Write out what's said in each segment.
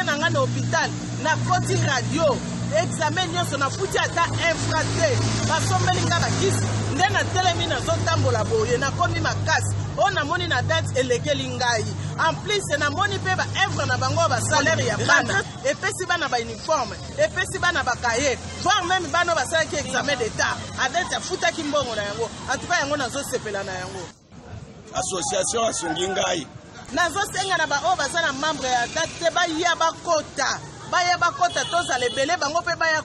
na nga na hôpital na koti radio examen nyonso na futi ata infraté basombeli nga bakisi nde na telemi nazotambola boye nakomi makasi oyo namoni na date elekeli ngai en plus namoni mpe baevre na bango basalaire ya bana epesi bana bauniforme epesi bana bakaye voire même bana oyo basalaki examen d'état adete afutaki mbongo na yango atuka yango nazosepela na yango association asungi ngai nazosenga na baoyo baza na membre ya date te baya bakota tozala ebele bango mpe baya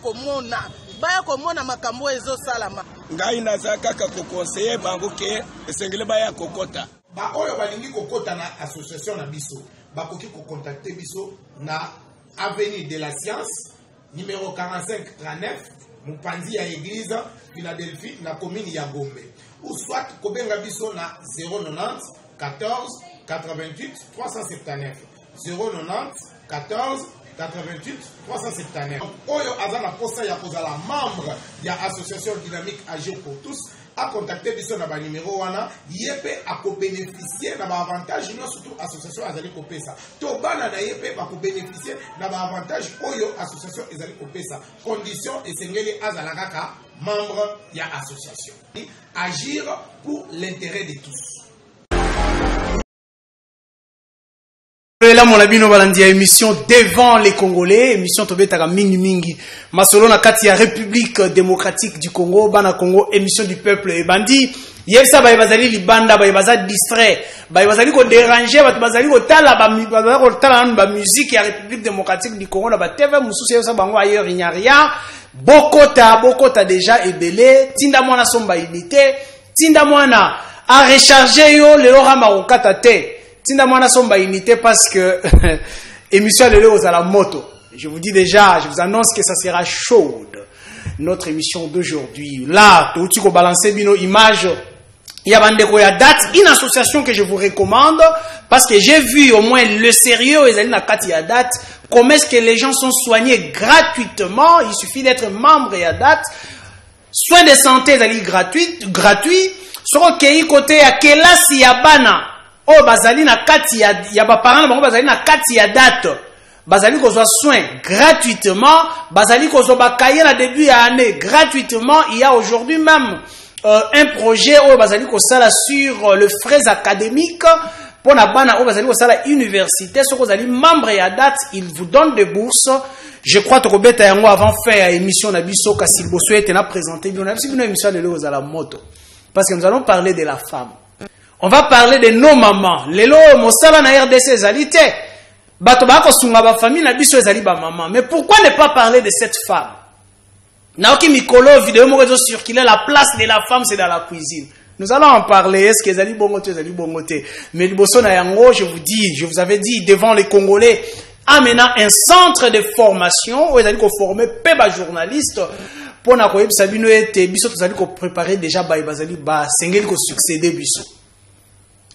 komona makambo ezosalama ngai naza kaka kokonseye bango ke esengeli baya kokota baoyo balingi kokota na association na biso bakoki kocontacte biso na avenue de la science numéro 4539 Mupanzi ya église Philadelphie na commune ya Gombe ou soit kobenga biso na 090 14 88 379 090 14 88 379. Oyo azana posta ya kozala membre ya association dynamique agir pour tous a contacté biso na ba numéro wana yepe a ko bénéficier na ba avantage non surtout association azali ko pesa to bana na yepe ba ko bénéficier na ba avantage oyo association ezali ko pesa condition esengeli azala kaka membre ya association agir pour l'intérêt de tous. Là mon abino balandi émission devant les Congolais, émission tobetaka mingi mingi masolo na kati ya République démocratique du Congo, bana Congo, émission du peuple et bandi yebisa baye bazali libanda baye bazali distrait baye bazali ko déranger bato bazali ko tala ba musique ya République démocratique du Congo na ba TV mususu yebisa bango ailleurs il n'y a rien bokota déjà ebele tinda mwana somba unité tinda mwana a recharger yo lelo rama okata te tinda mwana somba unité parce que émission lelo aux à la moto. Je vous dis déjà, je vous annonce que ça sera chaude. Notre émission d'aujourd'hui. Là, tu ko balancer bino image. Il y a bandeko ya date, une association que je vous recommande parce que j'ai vu au moins le sérieux et na kati ya date. Comment est-ce que les gens sont soignés gratuitement? Il suffit d'être membre ya date. Soins de santé zali gratuit. Soko kei côté ya kelasi ya bana. Oh bazali na kati ya ba parents bango bazali na kati ya date. Bazali kozwa soins gratuitement, bazali kozwa bakaye na début ya année gratuitement. Il y a aujourd'hui même un projet où bazali kosala sur le frais académique pour na bana où bazali kosala université. Soko bazali membre ya date, il vous donne des bourses. Je crois que Robert yango avant faire émission na biso kasi boso ete na présenter bien na émission de l'eau à la moto parce que nous allons parler de la femme. On va parler de nos mamans. Lelo mosala na RDC ezalité. Bato ba ko sunga ba famille na biso ezali ba maman. Mais pourquoi ne pas parler de cette femme? Naoki mikolo vidéo mo rezo circuler la place de la femme c'est dans la cuisine. Nous allons en parler. Est-ce que ezali bongote ezali bongote? Mais liboso na yango, je vous avais dit devant les Congolais amenant un centre de formation où ezali ko former pe ba journaliste pour na ko yebisa bino ete biso tozali ko préparer déjà ba bazali ba sengeli ko succéder biso.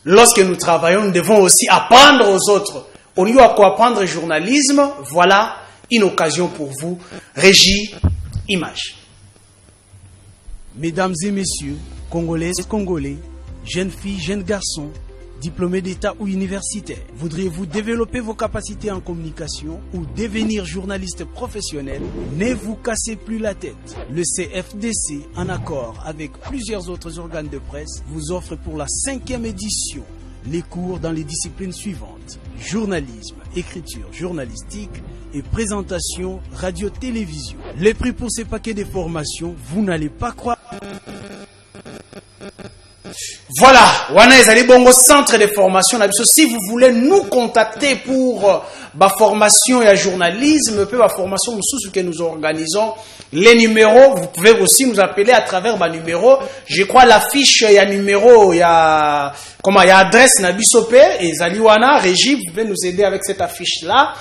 Lorsque nous travaillons, nous devons aussi apprendre aux autres. Au lieu de apprendre le journalisme, voilà une occasion pour vous. Régie, image. Mesdames et messieurs, Congolaises, Congolais, jeunes filles, jeunes garçons, diplômés d'État ou universitaires, voudriez-vous développer vos capacités en communication ou devenir journaliste professionnel? Ne vous cassez plus la tête. Le CFDC, en accord avec plusieurs autres organes de presse, vous offre pour la 5e édition les cours dans les disciplines suivantes: journalisme, écriture journalistique et présentation radio-télévision. Les prix pour ces paquets de formations, vous n'allez pas croire. Voilà, wana ezali bongo centre de formation. Si vous voulez nous contacter pour ma formation et journalisme, ma formation que nous organisons, les numéros, vous pouvez aussi nous appeler à travers ma numéro. Je crois l'affiche, il y a numéro, il y a adresse na bisope et ezali wana régie, vous pouvez nous aider avec cette affiche là.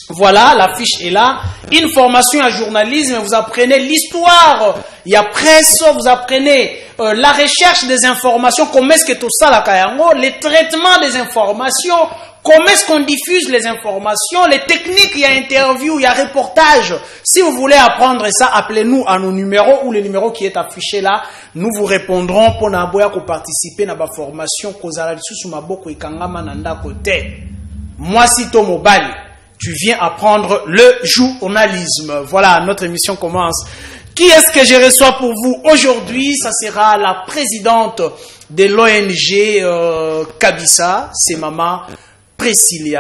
Voilà, l'affiche est là. Une formation à journalisme, vous apprenez l'histoire, il y a presse, vous apprenez la recherche des informations, comment est-ce que tout ça, la Kayango, les traitements des informations, comment est-ce qu'on diffuse les informations, les techniques, il y a interview, il y a reportage. Si vous voulez apprendre ça, appelez-nous à nos numéros ou le numéro qui est affiché là. Nous vous répondrons pour n'aboya ko participer à la formation kozala sous maboko ikangama nanda côté. Moi si to mobile tu viens apprendre le journalisme. Voilà, notre émission commence. Qui est-ce que je reçois pour vous aujourd'hui? Ça sera la présidente de l'ONG Kabisa, c'est Maman Priscille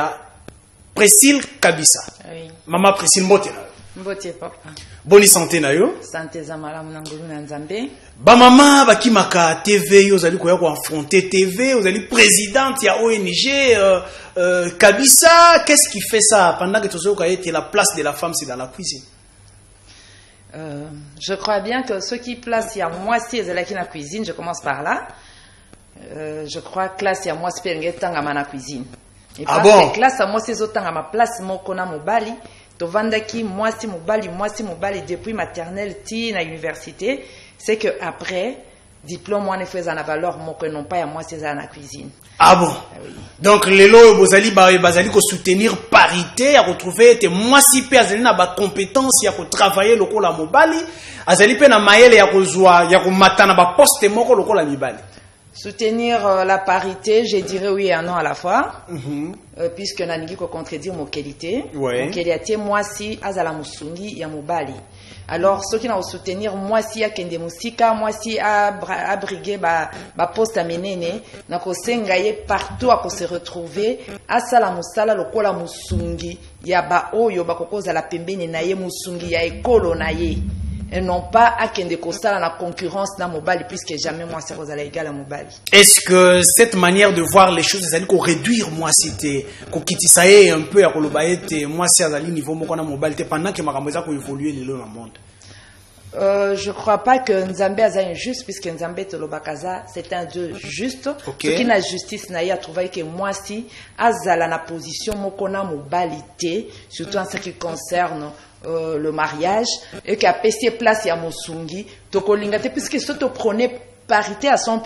Kabisa. Oui. Maman Priscille Mbote. Mbote papa. Bonne santé na yo. Santé za malamu na ngulu na nzambe. Ba mama bakimaka TV, vous allez quoi affronter TV, vous allez présidente ya ONG Kabisa, qu'est-ce qui fait ça pendant que tu as la place de la femme c'est dans la cuisine? Je crois bien que ceux qui placent il y a moi si dans la cuisine, je commence par là. Je crois que classe il y a moi si tanga na cuisine. Et ah parce bon? que classe à moi si zotanga ma place moko na mobali. Tovandaki moi si mobali depuis maternelle ti na université, c'est que après diplôme moi ne faisait la valeur moko non pas à moi c'est dans la cuisine. Ah bon? Oui. Donc les lois bozali bazali ko soutenir parité à retrouver te moi si pe azali na ba compétence ya ko travailler lokola mobali, azali pe na mayele ya ko zwa ya ko matana ba poste moko lokola mibali. Soutenir la parité, je dirais oui et un non à la fois, puisque nangi ko contredire mon qualité. Mon qualité moi si azala musungi ya mobali. Alors ceux qui n'ont soutenir moi si ya kende musika, moi si abriguer ba poste amenene, na ko sengaye partout à ko se retrouver asala musala lokola musungi ya ba oyo ba kokoza la pembeni na ye musungi ya ekolo na ye. Et non pas à kende kosala la concurrence na mobali puisque jamais moi c'est aux égal à mobali. Est-ce que cette manière de voir les choses c'est qu'on réduire moi c'était qu'on kitisaye un peu à kolobaete moi c'est à niveau moko na mobali pendant que makamboza ko évoluer le long monde? Je crois pas que Nzambe a injuste puisque Nzambe Tolobakaza c'est un Dieu juste. Okay. Ce qui n'a justice n'a ya trouvé que moi si azala na position moko na mobalité surtout en ce qui concerne le mariage et qu'à PC place ya mosungi tokolingate puisque ce te prenait parité à 100%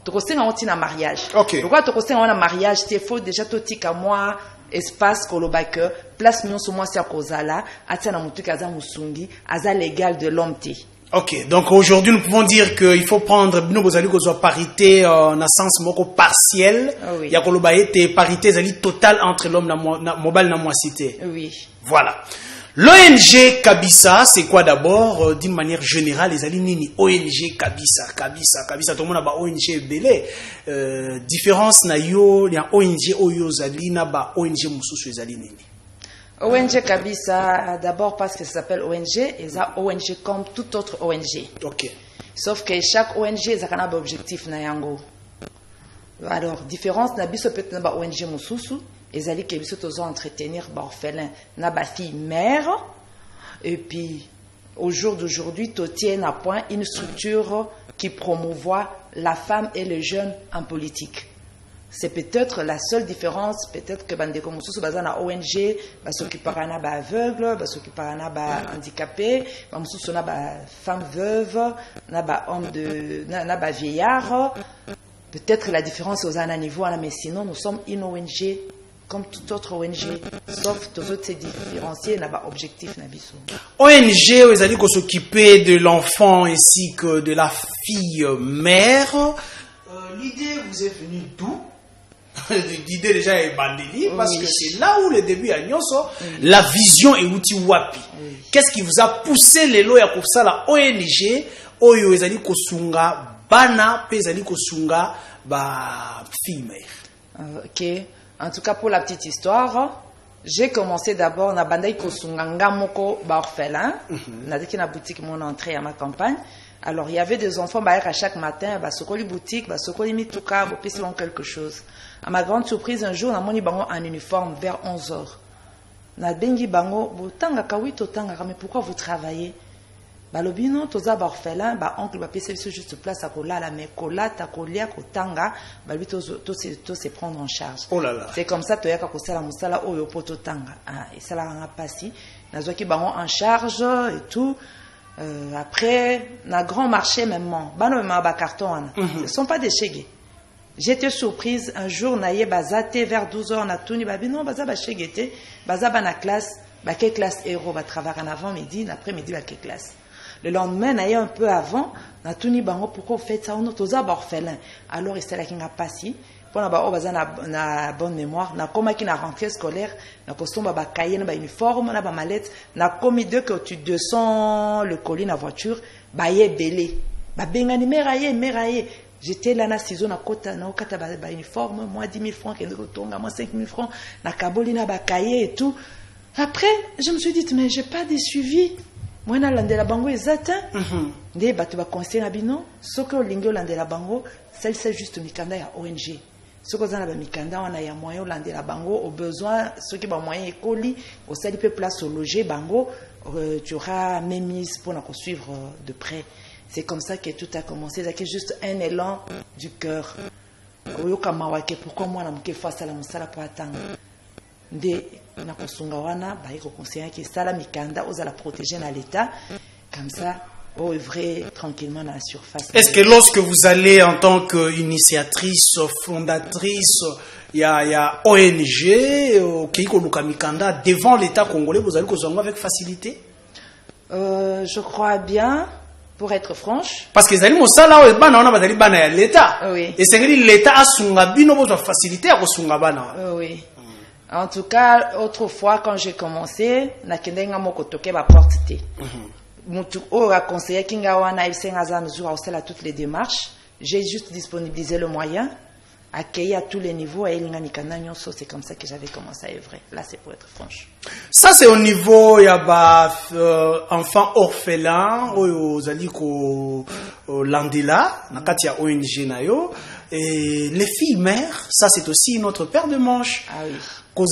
tokosenga on tina mariage. Okay. Pourquoi tokosenga on a mariage c'est faux déjà totika moi espace kolobaka place nyonso moi sia kozala atina mutu kaza mosungi aza légal de l'homme té. Ok, donc aujourd'hui nous pouvons dire qu'il faut prendre nous vous allez que soit parité en sens moko partiel. Oui. Ya kolobaete parité zali totale entre l'homme na mobile na moi cité. Oui. Voilà. L'ONG Kabisa, c'est quoi d'abord d'une manière générale les alliés nini ONG Kabisa tout le monde a ba ONG belé différence na yo il y a ONG oyo zali na ba ONG mususu ezali nini? ONG Kabisa d'abord parce que ça s'appelle ONG et ça ONG comme toute autre ONG. OK. Sauf que chaque ONG a un objectif na yango. Alors différence na biso peut na ba ONG mususu ezali ke biso tozo entretenir ba orphelin na ba fille mère et puis au jour d'aujourd'hui to tient à point une structure qui promouvoit la femme et les jeunes en politique. C'est peut-être la seule différence, peut-être que bandeko mususu bazana ONG ba s'occupera na ba aveugle, ba s'occupera na ba handicapé, ba mususu na ba femme veuve, na ba homme de na ba vieillard. Peut-être la différence aux un niveau mais sinon nous sommes une ONG comme toute autre ONG, sauf tous autres c'est différencié, n'a pas objectif n'a biso. ONG, vous allez s'occuper de l'enfant ainsi que de la fille mère. L'idée vous est venue d'où? L'idée déjà est bandeli parce que c'est là où le début a nyonso, la vision est outil wapi. Qu'est-ce qui vous a poussé les lois pour ça la ONG oyo ezali kosunga bana pe ezali kosunga ba fille mère? OK. En tout cas, pour la petite histoire, j'ai commencé d'abord na bandai kosunganga moko ba orphelin. Na dit na boutique mon entrée à ma campagne. Alors il y avait des enfants bah à chaque matin bah sokoli boutique bah sokoli mituka bo pesi quelque chose. À ma grande surprise un jour na moni bango en uniforme vers 11h. Na bengi bango bo tanga kawito tanga mais pourquoi vous travaillez? Bah lobino toza ba orphelin bah oncle bah pesi juste place à kolala mais kolata kolia kotanga bah lui to se prendre en charge. Oh là là. C'est comme ça toyaka kosala musala oyo poto tanga. Ah et ça la pasi nazwaki bango en charge et tout. Après na grand marché même bano ma carton ce sont pas des chégé. J'étais surprise un jour naye bazate vers 12h na tuni babino baza ba chégete baza bana classe ba quelle classe héros va travailler en avant midi l'après-midi ba quelle classe. Le lendemain naye un peu avant na tuni bango pourquoi vous faites ça on toza ba orphelin. Alors il s'est là qui n'a pas si pour na bonne mémoire na koma qui na rentrée scolaire na kosomba ba cahier na ba uniforme na ba mallette na komi dès que tu descends le colis na voiture ba yebele ba bengani meraye j'étais là na ciseau na kota na okata ba uniforme moi 10 000 francs kende kotonga moi 5 000 francs na kaboli na ba cahier et tout. Après je me suis dit mais j'ai pas de suivi moi na landela bango ezata nde bato ba conseil na bino soko olingi landela bango c'est juste mikanda ya ONG. Ce que vous avez mikanda on a ya moyen landela bango au besoin ceux qui ba moyen écoli au sali peu place au loger bango tu auras même mise pour nous suivre de près. C'est comme ça que tout a commencé, c'est juste un élan du cœur. Oyoka mawake pourquoi moi na mke face à la musala pour attendre. Nde na kosunga wana ba iko conseiller que sala mikanda oza la protéger na l'état comme ça. Œuvrer tranquillement dans la surface. Est-ce que lorsque vous allez en tant qu'initiatrice, fondatrice, il y a ONG, Keiko Lukamikanda, devant l'État congolais, vous allez vous avec facilité? Je crois bien, pour être franche. Parce que les Mosala, l'État. Oui. Et c'est que l'État a sungabino pour faciliter à sungabana. Oui. En tout cas, autrefois, quand j'ai commencé, na kendenga moko toke ba porte té. Mutu a conseillé Kingawana et Sengaza mesure à toutes les démarches. J'ai juste disponibilisé le moyen, accueilli à tous les niveaux et c'est comme ça que j'avais commencé à œuvrer. Là, c'est pour être franche. Ça, c'est au niveau, il y a enfants orphelins, aux aliko landela, nakatia ONG nayo. Et les filles mères, ça c'est aussi une autre paire de manches. Ah oui. Ko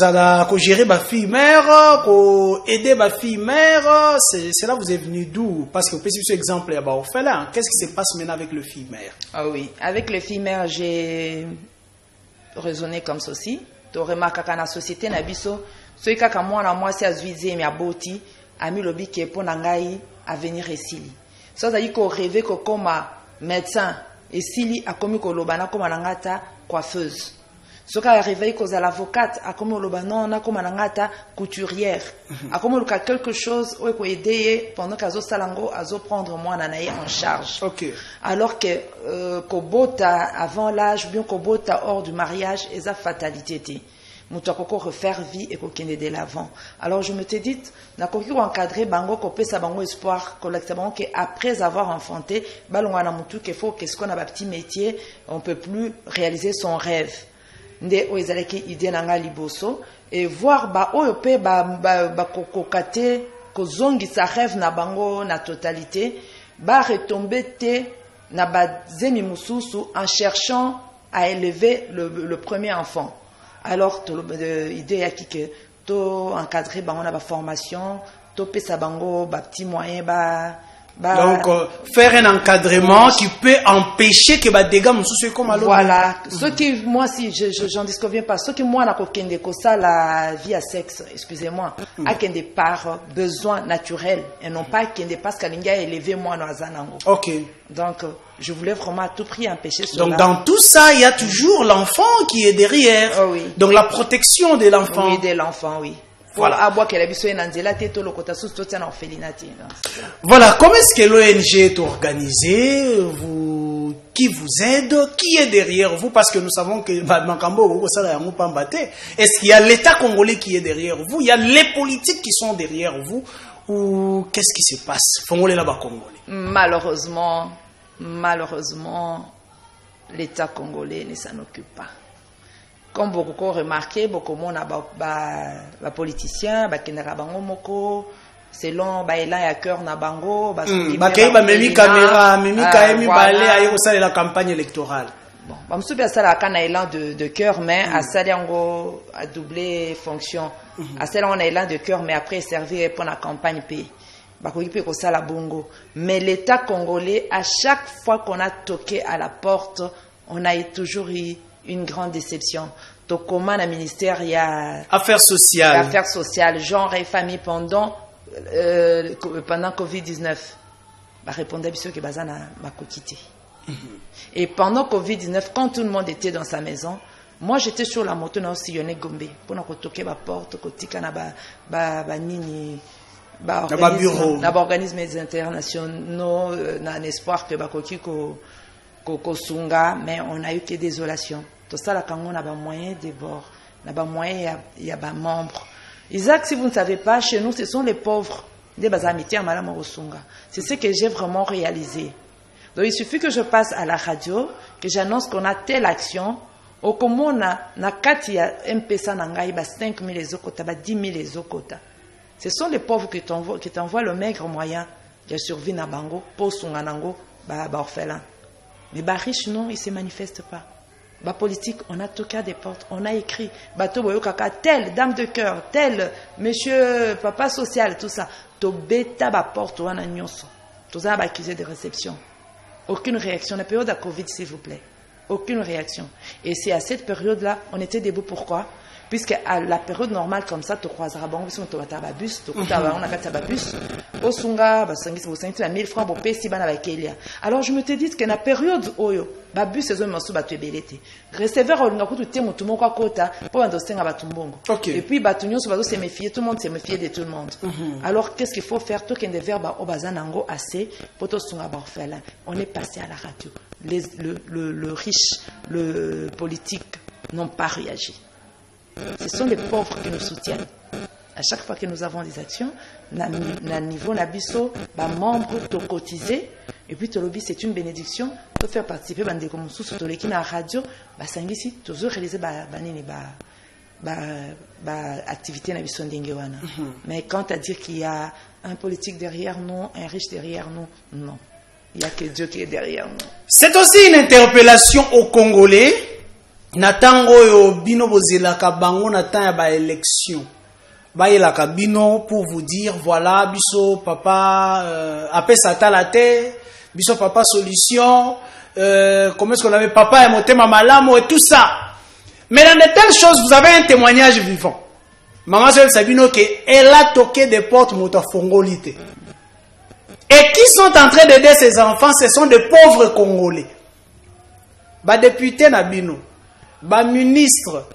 gérer ma fille mère, ko aider ma fille mère, c'est là vous êtes venu d'où? Parce que petit exemple, il y a orphelin. Qu'est-ce qui se passe maintenant avec le fille mère? Ah oui, avec le fille mère, j'ai raisonné comme ceci. Tu remarques qu'à la société nabiso, ceux qui ont moi c'est azuisé mais aboti, ami lobi qui est pour nangai à venir ici. Ça veut dire qu'on rêvait que comme médecin et s'il a commis que l'obana comme nangata coiffeuse. Ce qui arrive que l'avocate a comme l'obana na comme nangata couturière. A comme quelque chose où il aider pendant qu'azo salango azo prendre moi nanaï en charge. Okay. Alors que kobota avant l'âge ou bien kobota hors du mariage et sa fatalité. Mutu akoko refaire vie et kokende de l'avant. Alors je me t'ai dit, na koki ko encadrer bango ko pesa bango espoir collectivement que après avoir enfanté, balonga na mutu que faut qu'est-ce qu'on a ba petit métier, on peut plus réaliser son rêve. Nde o ezalaki idée nanga liboso et voir ba oyo pe ba kokokate ko zongi sa rêve na bango na totalité, ba retomber te na ba zemi mususu en cherchant à élever le premier enfant. Alors, l'idée est que tu encadrer la formation, tu pesa bango, petit moyen, donc, faire un encadrement qui peut empêcher que les dégâts soient comme à l'autre. Voilà. Ce qui, moi, si j'en disconviens pas, ce qui, moi, n'a qu'aucun de ça, la vie à sexe, excusez-moi, a qu'un des par besoin naturel, et non pas qu'un des parce qu'Alinga a élevé moi dans Zanango. Ok. Donc, je voulais vraiment à tout prix empêcher cela. Donc, dans tout ça, il y a toujours l'enfant qui est derrière. Oh, oui. Donc, la protection de l'enfant. Oui, de l'enfant, oui. Voilà. Voilà. Comment est-ce que l'ONG est organisée? Qui vous aide? Qui est derrière vous? Parce que nous savons que est-ce qu'il y a l'État congolais qui est derrière vous? Il y a les politiques qui sont derrière vous? Ou qu'est-ce qui se passe? Malheureusement, l'État congolais ne s'en occupe pas. Comme beaucoup ont remarqué, beaucoup de monde a politiciens, selon l'élan à cœur na bango, memi caméra, memi kaemi balé ayo ça la campagne électorale. Bon, ba msubi ça la kana élan de cœur mais à Saliango a doublé fonction. À cela on a élan de cœur mais après servir pour la campagne pays. Ba ko ipe ko sala bongo. Mais l'État congolais à chaque fois qu'on a toqué à la porte, on a toujours eu une grande déception. Donc, comment le ministère il y a affaires sociales, genre et famille pendant Covid-19, bah répondait bien sûr que bazana m'a quitté. Et pendant Covid-19, quand tout le monde était dans sa maison, moi j'étais sur la moto na sillonné Gombe pour na toquer ma porte kotika na ba nini ba organismes internationaux na espoir que ba kokiko kosunga, mais on a eu que désolation. Tout ça, là, quand on a des moyens de bord, on a des moyens, il y a des membres. Isaac, si vous ne savez pas, chez nous, ce sont les pauvres. C'est ce que j'ai vraiment réalisé. Donc, il suffit que je passe à la radio, que j'annonce qu'on a telle action, au comment on a katia mpesa nangai, 5 000 ezokota, 10 000 ezokota. Ce sont les pauvres qui t'envoient le maigre moyen de survie na bango, pour sunganango, orphelin. Mais les riches, non, ils ne se manifestent pas. Bah politique, on a toqué à des portes, on a écrit, bateau boyo kaka, tel dame de cœur, tel monsieur papa social, tout ça. To beta ba porte wana nyonso. Tout ça ba accusé de réception. Aucune réaction. La période de Covid, s'il vous plaît. Aucune réaction. Et c'est à cette période-là, on était debout. Pourquoi? Puisque à la période normale comme ça, tu croiseras bon, si tu vas bus, tu vas bus, au sunga, tu 1000 francs pour payer si bana bakelia. Alors je me te dis que la période oyo, bus c'est un morceau batu belete. Receveur on ngaku tu mon tout mon kwa kota pour endosenga batumbongo. Et puis batunyo so bazo se méfier, tout le monde se méfier de tout le monde. Alors qu'est-ce qu'il faut faire? Tout qu'un des verbes au bazanango assez pour to sunga orphelin. On est passé à la radio. Le riche, le politique n'ont pas réagi. Ce sont les pauvres qui nous soutiennent. À chaque fois que nous avons des actions, na niveau nabiso, membres to cotiser, et puis to lobby c'est une bénédiction, to faire participer bande comme sous to l'équipe na radio, sangisi toujours réaliser activité na biso ndenge wana. Mais quand à dire qu'il y a un politique derrière nous, un riche derrière nous, non. Il n'y a que Dieu qui est derrière nous. C'est aussi une interpellation aux Congolais. Natango yo bino bozelaka bango natan ya ba élection. Ba yelaka bino pour vous dire voilà biso papa apesa talate, biso papa solution, comment est-ce qu'on avait papa et motema malamo et tout ça. Mais dans de telles choses, vous avez un témoignage vivant. Maman Joël Sabino que elle a toqué des portes motafongolite. Et qui sont en train d'aider ces enfants, ce sont des pauvres Congolais. Ba député na bino, ba ministre,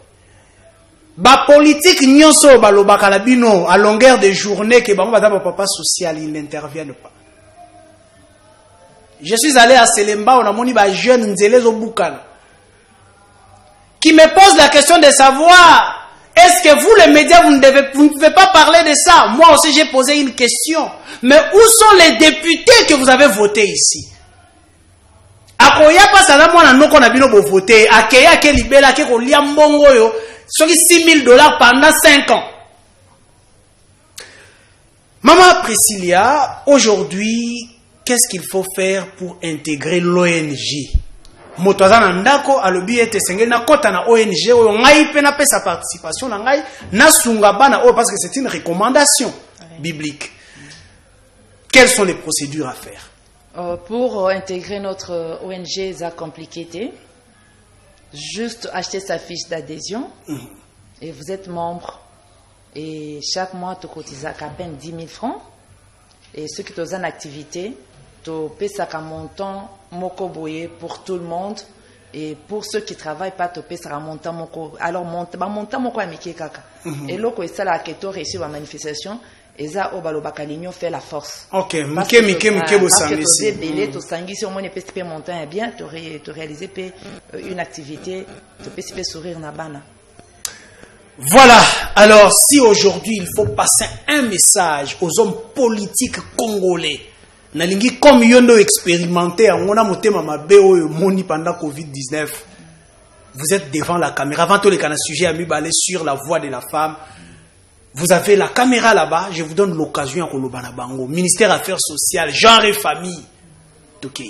ba politique nyonso ba lobaka la bino à longueur de journée que bango bataba papa social, ils n'interviennent pas. Je suis allé à Selemba, on a moni ba jeune nzelezo bukana qui me pose la question de savoir est-ce que vous les médias vous ne pouvez pas parler de ça. Moi aussi j'ai posé une question. Mais où sont les députés que vous avez votés ici? Akoya pas ça là moi na noko na bino bo voter akeya ke libela ke ko lia mbongo yo soki $6,000 pendant 5 ans. Maman Priscilla, aujourd'hui, qu'est-ce qu'il faut faire pour intégrer l'ONG? Motozana ndako alobi ete sengeli na kota na ONG oyo ngai pe na pesa participation na ngai na sunga bana oyo parce que c'est une recommandation biblique. Quelles sont les procédures à faire? Pour intégrer notre ONG Zach Complicated, juste acheter sa fiche d'adhésion et vous êtes membre et chaque mois tu cotises à peine 10 000 francs et ceux qui sont en activité tu payes ça un montant moko boye pour tout le monde et pour ceux qui travaillent pas tu payes ça un montant moko alors montant moko amiki kaka et loko ça là que tu réussi la manifestation et ça au balobaka l'union fait la force. OK, mike bosangisi. Parce que tu belé to sangisi au moins ne montant est bien tu réaliser une activité tu peux sourire na bana. Voilà, alors si aujourd'hui il faut passer un message aux hommes politiques congolais, nalingi comme yondo expérimenté on a motema mabe oyo moni pendant Covid-19. Vous êtes devant la caméra avant tout les canaux sujet à mibalé sur la voix de la femme. Vous avez la caméra là-bas, je vous donne l'occasion à Kolobana Bango, ministère Affaires sociales, genre et famille. OK.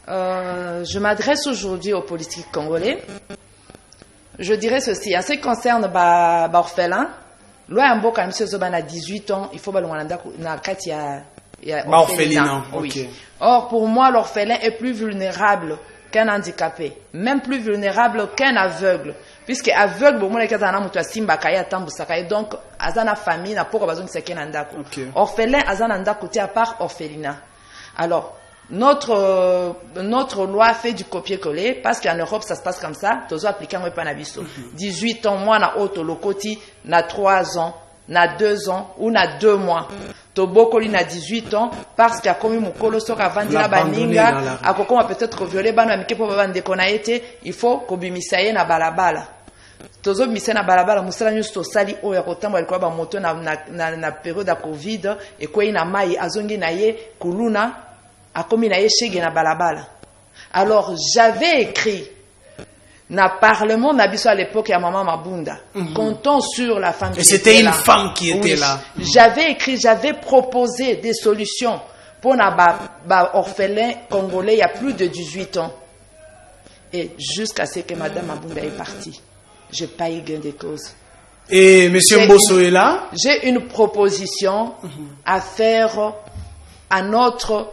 Je m'adresse aujourd'hui aux politiques congolais. Je dirais ceci, en ce qui concerne orphelin, loin mboka na monsieur Zoba na 18 ans, il faut balongana na kati ya orphelinat. Oui. Or pour moi l'orphelin est plus vulnérable qu'un handicapé, même plus vulnérable qu'un aveugle. Puisque aveugle bon mona kaza na mutu asimba kaya tambusaka donc azana famille na poko bazongi sekena ndako. Orphelin azana ndako ti à part orphelinat. Alors notre loi fait du copier-coller parce qu'en Europe ça se passe comme ça, tozo appliquer moi panabiso. 18 ans moi na auto lokoti na 3 ans, na 2 ans ou na 2 mois. tobokoli na 18 ans parce qu'il a commis mon colosso avant la baninga a kokoma peut-être violé bana mike po bande konaete il faut kobimisaye na balabala tozo bimisa na balabala musala nyuso tosali oyo akotamba alikuwa ba moto na période ya covid et kwa ina mai azongi na ye kuluna akomi na ye shege na balabala. Alors j'avais écrit na parlement na biso à l'époque ya maman Mabunda comptons sur la femme. Et c'était une femme qui était là. J'avais écrit, j'avais proposé des solutions pour na orphelins congolais il y a plus de 18 ans. Et jusqu'à ce que madame Mabunda est partie, j'ai pas eu gain de cause. Et monsieur Mbosso est là. J'ai une proposition à faire à notre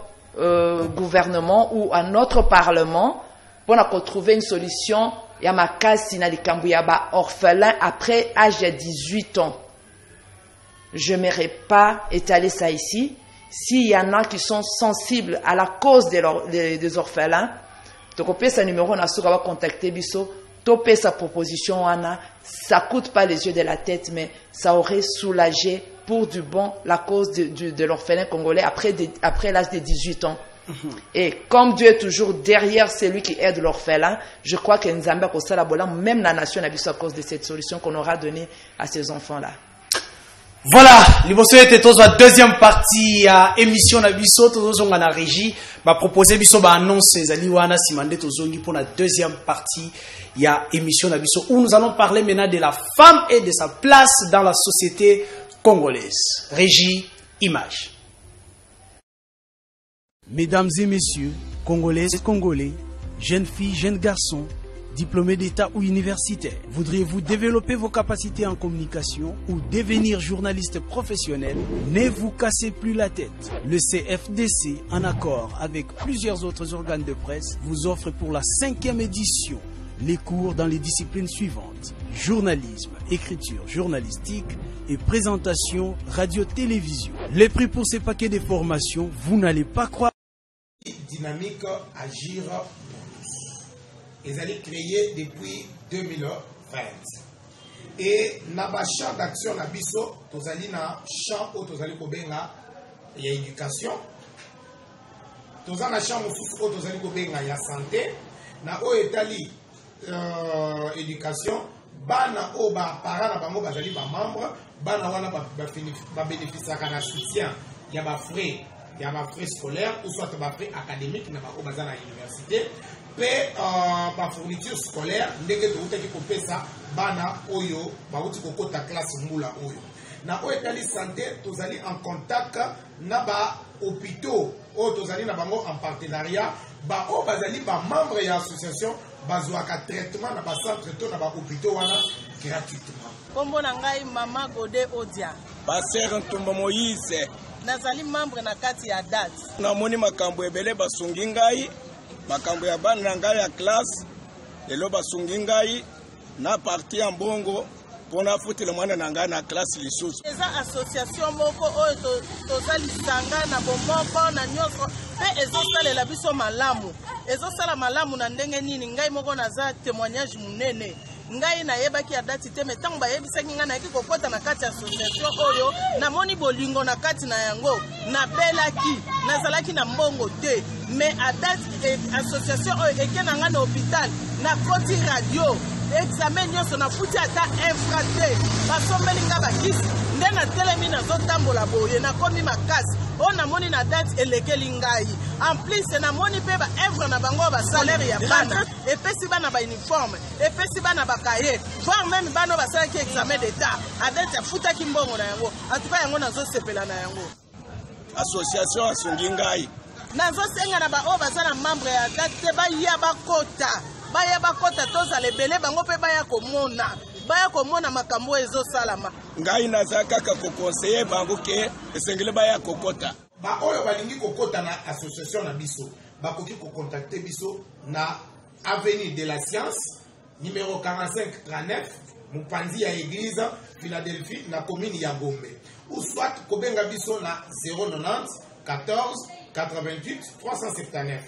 gouvernement ou à notre parlement pour trouver une solution. Il y a ma case na likambu ya ba orphelin après âge de 18 ans. Je n'aimerais pas étaler ça ici. S'il y en a qui sont sensibles à la cause des orphelins, tokopé sa numéro na suka va contacter biso, topé sa proposition ana, ça coûte pas les yeux de la tête mais ça aurait soulagé pour du bon la cause de l'orphelin congolais après l'âge de 18 ans. Et comme Dieu est toujours derrière celui qui aide l'orphelin, je crois que Nzamba Kosala Bola, même la nation a vu à cause de cette solution qu'on aura donnée à ces enfants-là. Voilà, liboso était tous la deuxième partie à émission na biso tous na régie ba proposer biso ba annonce ezali wana simande tozongi pour la deuxième partie ya émission na biso où nous allons parler maintenant de la femme et de sa place dans la société congolaise. Régie, image. Mesdames et messieurs, Congolaises, Congolais, jeunes filles, jeunes garçons, diplômés d'État ou universitaires, voudriez-vous développer vos capacités en communication ou devenir journaliste professionnel? Ne vous cassez plus la tête. Le CFDC, en accord avec plusieurs autres organes de presse, vous offre pour la 5e édition les cours dans les disciplines suivantes: journalisme, écriture journalistique et présentation radio-télévision. Les prix pour ces paquets de formations, vous n'allez pas croire. Dynamique Agir pour tous. Ils allaient créer depuis 2020. Et dans le champ d'action, nous allons dans le champ où nous allons il y a éducation. Nous allons dans le champ où nous allons la santé. Dans l'éducation, éducation. Bana o ba parents na bango bazali ba membre bana wana ba bénéficier kana soutien ya ba frais scolaires ou soit ba frais académiques na ba o bazana à université pe ba fourniture scolaire ndenge to ki kopesa bana oyo ba uti kokota classe mbula oyo na o etali santé tozali en contact na ba hôpitaux o tozali na bango en partenariat ba o bazali ba membre ya association bazwaka traitement na ba centre to na ba hôpitaux wana gratuitement. Kombo na ngai mama Gode Odia. Pasteur Ntumba Moïse. Nazali membre na kati ya date. Namoni makambo ebele basungi ngai, makambo ya bana na ngai ya classe, lelo basungi ngai na parti ya mbongo pona futi le mwana na ngai na classe lisusu. Eza association moko oyo tozali sanga na bomoko na nyonso pe ezosalela biso malamu. Ezosala malamu na ndenge nini ngai moko naza témoignage munene. Ngai na yebaki ya dati te metango ba yebisaki nga na yeki kokota na kati association oyo namoni bolingo na kati na yango na belaki nazalaki na mbongo te mais a date association oyo ekena nga na hôpital na koti radio examen nyonso na futi ata infraté basombeli nga bakisi nde na telemi nazotambola boye nakomi makasi oyo namoni na date elekeli ngai en plus namoni mpe baevre na bango basalaire ya bana epesi bana bauniforme epesi bana bakaye voire même bana basalaki examen d'état a date afutaki mbongo na yango atuka yango nazosepela na yango association asungi ngai nazosenga na baoyo baza na membre ya date te baya bakota baya bakota tozala ebele bango mpe baya komona makambo ezosalama. Ngai naza kaka kokonseye bango ke esengele baya kokota ba oyo balingi kokota na association na biso bakoki kocontacte biso na avenue de la Science numéro 4539 Mupanzi ya église Philadelphie na commune ya Gombe ou soit kobenga biso na 090 14 88 379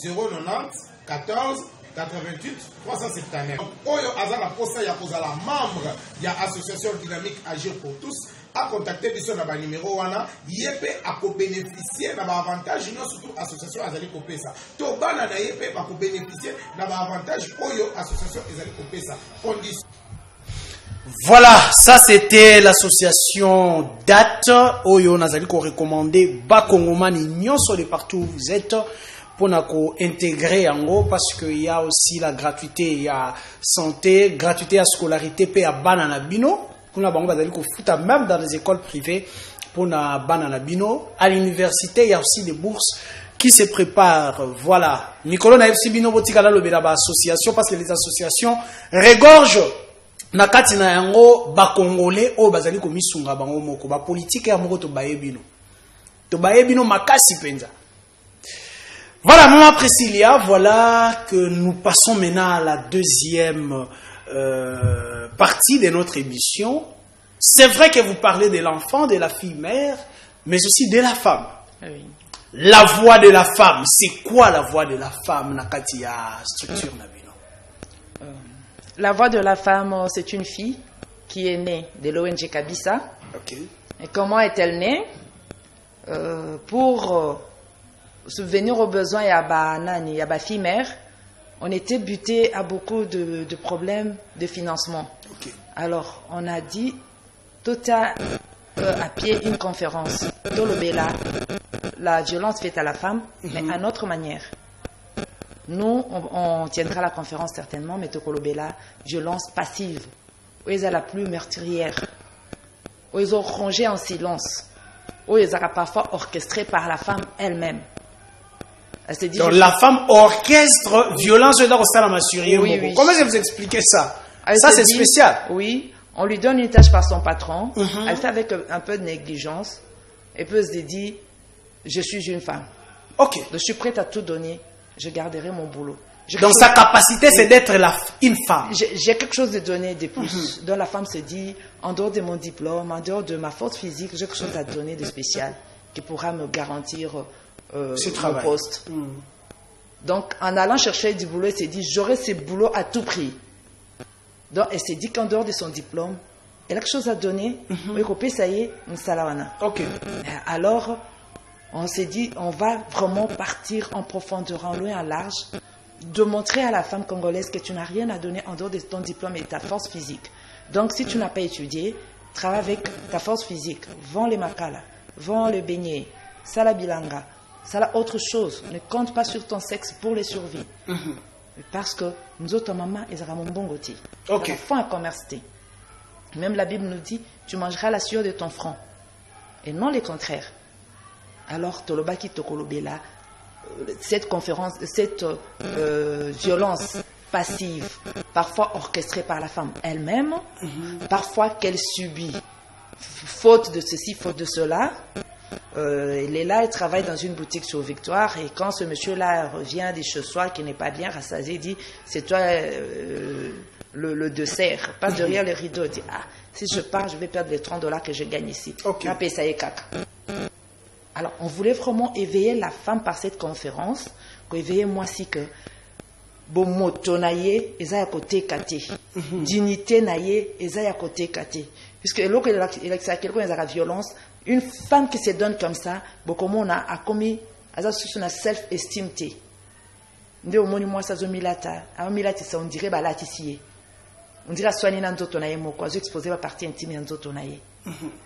090 14 88 379. Oyo azala posa ya kozala membre ya association dynamique Agir pour tous a contacté biso na ba numéro wana yepé a ko bénéficier na ba avantage non surtout association azali ko pesa to bana na yepé ba ko bénéficier na ba avantage oyo association azali ko pesa condition. Voilà, ça c'était l'association DAT oyo nazali ko recommander ba Kongomani nyonso de partout où vous êtes pour intégrer en gros parce qu'il y a aussi la gratuité, il y a santé, gratuité à scolarité, paix à banana bino. Pour na bango bazali ko futa même dans les écoles privées pour na banana bino. À l'université, il y a aussi des bourses qui se préparent. Voilà. Mikolo na FC bino botikala lobela ba association parce que les associations regorgent na kati na yango ba congolais o bazali ko misunga bango moko ba politique ya moko to baye bino. To baye bino makasi penza. Voilà, Maman Priscilla, voilà que nous passons maintenant à la deuxième partie de notre émission. C'est vrai que vous parlez de l'enfant, de la fille mère, mais aussi de la femme. Oui. La voix de la femme, c'est quoi la voix de la femme, Nakatia structure Nabino? La voix de la femme, c'est une fille qui est née de l'ONG Kabisa. Okay. Et comment est-elle née? Pour subvenir aux besoins, il y a fille mère. On était buté à beaucoup de problèmes de financement. Okay. Alors, on a dit, tout à pied, une conférence. Tolobela, la violence faite à la femme, mais à notre manière. Nous, on tiendra la conférence certainement, mais Tokolobela, violence passive. Où ils ont la plus meurtrière. Où ils ont rongé en silence. Où ils ont parfois orchestré par la femme elle-même. Dit, donc la femme orchestre violence dans le oui. Comment vous expliquez ça? Ça c'est spécial. Oui, on lui donne une tâche par son patron, elle fait avec un peu de négligence, et puis elle se dit, je suis une femme. Ok. Je suis prête à tout donner, je garderai mon boulot. Donc sa capacité c'est d'être une femme. J'ai quelque chose de donner de plus. Donc la femme se dit, en dehors de mon diplôme, en dehors de ma force physique, j'ai quelque chose à donner de spécial qui pourra me garantir mon poste. Donc, en allant chercher du boulot, elle s'est dit, j'aurai ce boulot à tout prix. Donc, elle s'est dit qu'en dehors de son diplôme, elle a quelque chose à donner. Ça y est, ok. Alors, on s'est dit, on va vraiment partir en profondeur, en loin, en large, de montrer à la femme congolaise que tu n'as rien à donner en dehors de ton diplôme et de ta force physique. Donc, si tu n'as pas étudié, travaille avec ta force physique. Vends les makala, vends le beignet, salabilanga. Ça là autre chose. Ne compte pas sur ton sexe pour les survies. Parce que nous autres mamans, ils ont mon bon goût. Ok. Faut un commerce. Même la Bible nous dit, tu mangeras la sueur de ton front. Et non le contraire. Alors, Tolobaki Tokolobela, cette conférence, cette violence passive, parfois orchestrée par la femme elle-même, parfois qu'elle subit, faute de ceci, faute de cela. Il est là, il travaille dans une boutique sur Victoire, et quand ce monsieur-là revient des ce soir qui n'est pas bien rassasié, il dit, c'est toi le dessert, passe derrière le rideau, il dit, ah, si je pars, je vais perdre les $30 que je gagne ici. Okay. Alors, on voulait vraiment éveiller la femme par cette conférence, éveiller moi aussi que bon moto naye eza ya côté kate dignité naye eza ya côté kate puisque lorsque il a quelqu'un a la violence, une femme qui se donne comme ça beaucoup on a commis asa sur na self esteem te nde omoni moi ça zo milata a milata ça on dirait balatisier on dirait soigner na nzoto naye moko azo exposer la partie intime ya nzoto naye.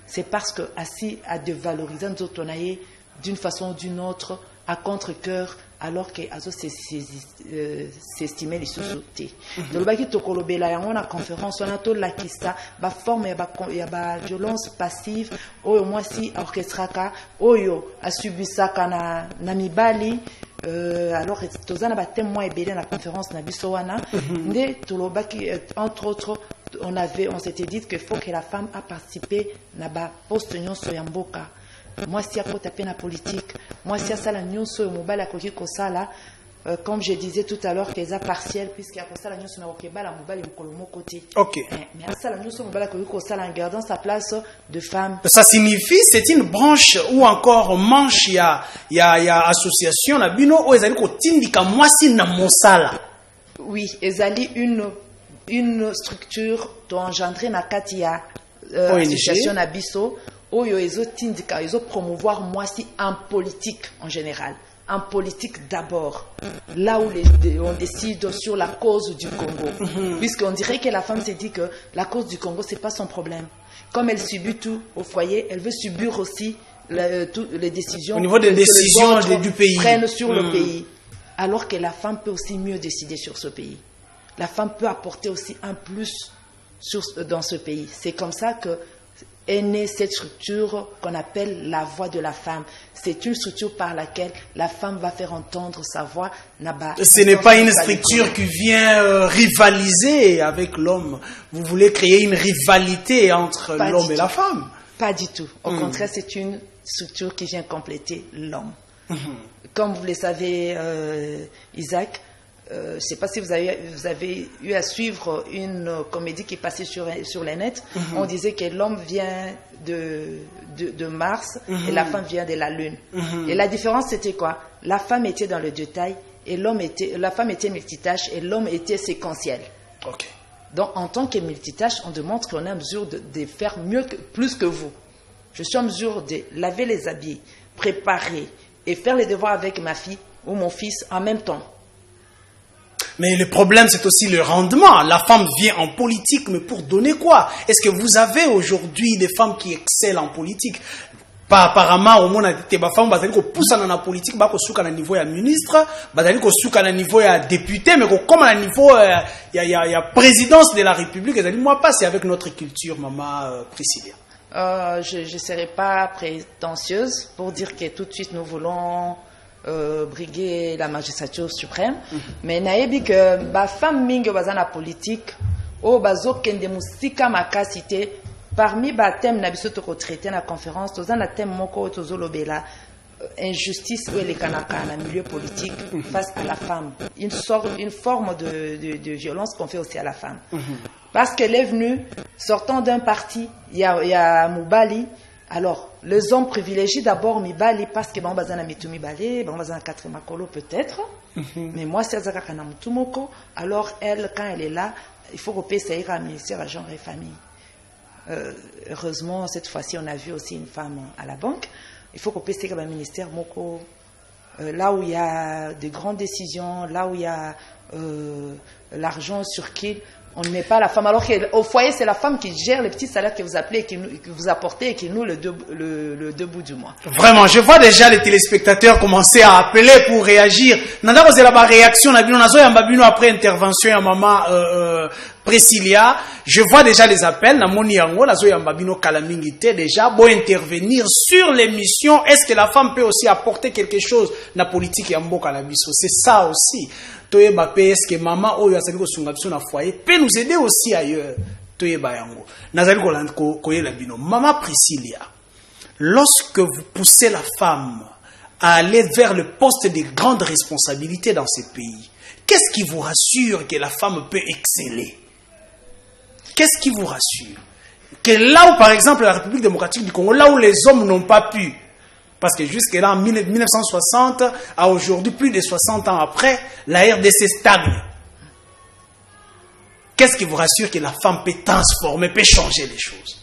C'est parce que assis à dévaloriser nzoto naye d'une façon ou d'une autre à contre-cœur alors que azo s'estimer les sous-sautés. Donc baki tokolobela yango na conférence on a to la kista ba forme ya ba violence passive oyo mwasi orchestraka oyo asubisaka na mibali alors tozana ba témoin ebele na conférence na biso wana nde tolobaki entre autres on s'était dit qu'il faut que la femme a participé na ba poste nyonso ya mboka. Moi, si à côté de la politique, moi, si à ça la news sur le mobile à côté de ça comme je disais tout à l'heure, qu'elles a partiel, puisqu'il y a ça la news sur le mobile et le côté. Ok. Mais à ça la news sur le mobile à côté de ça, en gardant sa place de femme. Ça signifie, c'est une branche ou encore manche, il y a association, la bino, ou ils allaient kotindika moi si na mosala. Oui, ils allaient une structure d'engendrer na katia association na biso oyo ezotindika promouvoir mwasi en politique en général, en politique d'abord, là où on décide sur la cause du Congo, puisqu'on dirait que la femme s'est dit que la cause du Congo c'est pas son problème, comme elle subit tout au foyer, elle veut subir aussi les décisions au niveau des décisions du pays prennent sur le pays, alors que la femme peut aussi mieux décider sur ce pays. La femme peut apporter aussi un plus dans ce pays. C'est comme ça que est née cette structure qu'on appelle la voix de la femme. C'est une structure par laquelle la femme va faire entendre sa voix. Ce n'est pas une structure qui vient rivaliser avec l'homme. Vous voulez créer une rivalité entre l'homme et la femme? Pas du tout. Au contraire, c'est une structure qui vient compléter l'homme. Comme vous le savez, Isaac, je ne sais pas si vous avez eu à suivre une comédie qui est passée sur le net. On disait que l'homme vient de Mars et la femme vient de la Lune. Et la différence, c'était quoi? La femme était dans le détail et la femme était multitâche et l'homme était séquentiel. Okay. Donc, en tant que multitâche, on demande qu'on est en mesure de faire plus que vous. Je suis en mesure de laver les habits, préparer et faire les devoirs avec ma fille ou mon fils en même temps. Mais le problème, c'est aussi le rendement. La femme vient en politique, mais pour donner quoi? Est-ce que vous avez aujourd'hui des femmes qui excellent en politique? Pas apparemment, au moins, des femmes qui poussent dans la politique, qui sont au niveau de ministre, qui sont au niveau de député, mais comme à niveau il y a présidence de la République. Moi, pas, c'est avec notre culture, maman Priscilla. Je ne serai pas prétentieuse pour dire que tout de suite nous voulons briguer la magistrature suprême, mais naebi que ba femme mingi baza na politique o bazo kende musika makasite parmi ba thème na biso to traiter na conférence toza na thème moko tozo lobela injustice ou les kanaka na milieu politique face à la femme, une forme de violence qu'on fait aussi à la femme, parce qu'elle est venue sortant d'un parti, il y a Moubali. Alors, les hommes privilégient d'abord Mibali parce que bon bazana mitu Mibali, bon bazana 4 makolo peut-être. Mais moi c'est Azaka kana mutumoko. Alors elle, quand elle est là, il faut repérer ça ira ministère à genre et famille. Heureusement cette fois-ci on a vu aussi une femme à la banque. Il faut repérer ça comme ministère moko. Là où il y a de grandes décisions, là où il y a l'argent circule. On ne met pas la femme, alors qu'au foyer, c'est la femme qui gère les petits salaires que vous appelez, que vous apportez et qui nous le debout du mois. Vraiment, je vois déjà les téléspectateurs commencer à appeler pour réagir. Nanda vous avez la réaction, après intervention à maman Priscilla. Je vois déjà les appels. Déjà, pour intervenir sur l'émission. Est-ce que la femme peut aussi apporter quelque chose dans la politique Yambo Kalabiso? C'est ça aussi. Est-ce que maman peut nous aider aussi ailleurs? Maman Priscilla, lorsque vous poussez la femme à aller vers le poste de grande responsabilité dans ce pays, qu'est-ce qui vous rassure que la femme peut exceller? Qu'est-ce qui vous rassure? Que là où, par exemple, la République démocratique du Congo, là où les hommes n'ont pas pu, parce que jusque-là, en 1960, à aujourd'hui, plus de 60 ans après, la RDC stagne. Qu'est-ce qui vous rassure que la femme peut transformer, peut changer les choses?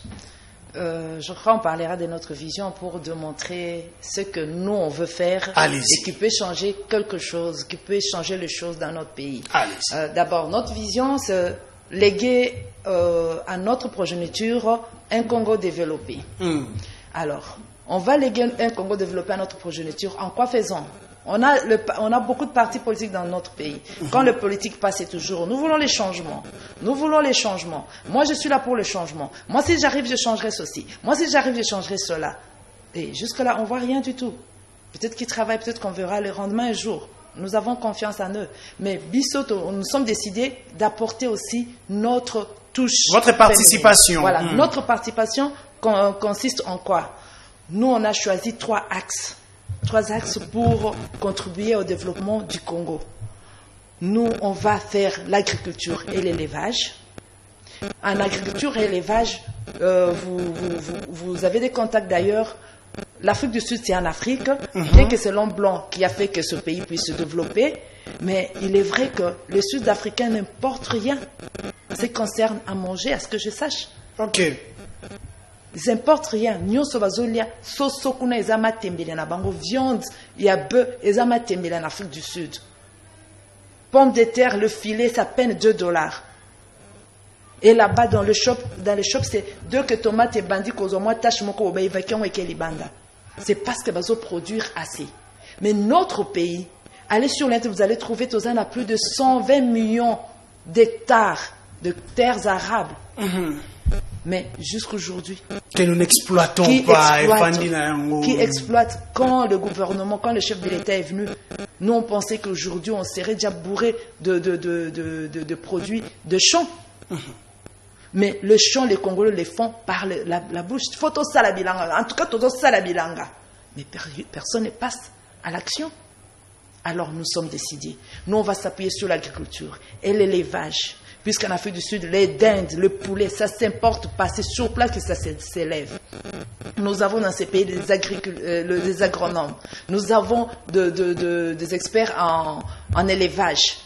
Je crois qu'on parlera de notre vision pour démontrer ce que nous, on veut faire et qui peut changer quelque chose, qui peut changer les choses dans notre pays. D'abord, notre vision, c'est léguer à notre progéniture un Congo développé. Alors, on va léguer un Congo développé à notre progéniture. En quoi faisons? On a beaucoup de partis politiques dans notre pays. Quand le politique passe, c'est toujours nous voulons les changements. Nous voulons les changements. Moi, je suis là pour le changement. Moi, si j'arrive, je changerai ceci. Moi, si j'arrive, je changerai cela. Et jusque-là, on ne voit rien du tout. Peut-être qu'ils travaillent, peut-être qu'on verra le rendement un jour. Nous avons confiance en eux. Mais Bissoto, nous sommes décidés d'apporter aussi notre touche. Votre participation. Voilà. Notre participation consiste en quoi? Nous, on a choisi 3 axes. 3 axes pour contribuer au développement du Congo. Nous, on va faire l'agriculture et l'élevage. En agriculture et élevage, vous avez des contacts d'ailleurs. L'Afrique du Sud, c'est en Afrique. Bien que c'est l'homme blanc qui a fait que ce pays puisse se développer. Mais il est vrai que le Sud-Africain n'importe rien. Ce qui concerne à manger, à ce que je sache. Ok. Ils importent rien. Nyonso bazolia soso kuna ezama tembele na bango viande, il y a bœuf ezama tembele en Afrique du Sud. Pommes de terre, le filet, ça peine $2. Et là-bas dans le shop, c'est 2 que tomates et bandit cause moi tâche moko ba évacuer et kelibanda. C'est parce que bazo produire assez. Mais notre pays, allez sur l'internet, vous allez trouver Tozan a plus de 120 millions d'hectares de terres arables. Mais jusqu'aujourd'hui, que nous n'exploitons pas, qui exploite quand le gouvernement, quand le chef de l'État est venu, nous on pensait qu'aujourd'hui on serait déjà bourré de produits de champs. Mais le champ, les Congolais les font par la bouche. Photo salabilanga. En tout cas, todo salabilanga. Mais personne ne passe à l'action. Alors nous sommes décidés. Nous on va s'appuyer sur l'agriculture et l'élevage. Puisqu'en Afrique du Sud, les dindes, le poulet, ça ne s'importe pas. C'est sur place que ça s'élève. Nous avons dans ces pays des agronomes. Nous avons des experts en élevage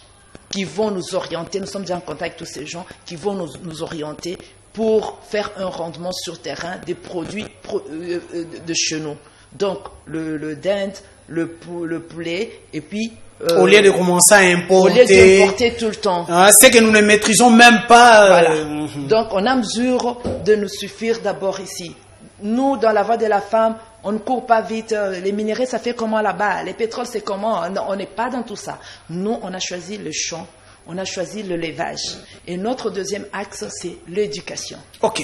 qui vont nous orienter. Nous sommes déjà en contact avec tous ces gens qui vont nous orienter pour faire un rendement sur terrain des produits de chez nous. Donc, le dinde, le poulet, et puis... au lieu de commencer à importer, tout le temps. C'est que nous ne maîtrisons même pas. Voilà. Donc, on a mesure de nous suffire d'abord ici. Nous, dans la voie de la femme, on ne court pas vite. Les minéraux, ça fait comment là-bas? Les pétroles, c'est comment? On n'est pas dans tout ça. Nous, on a choisi le champ, on a choisi le levage. Et notre deuxième axe, c'est l'éducation. Ok.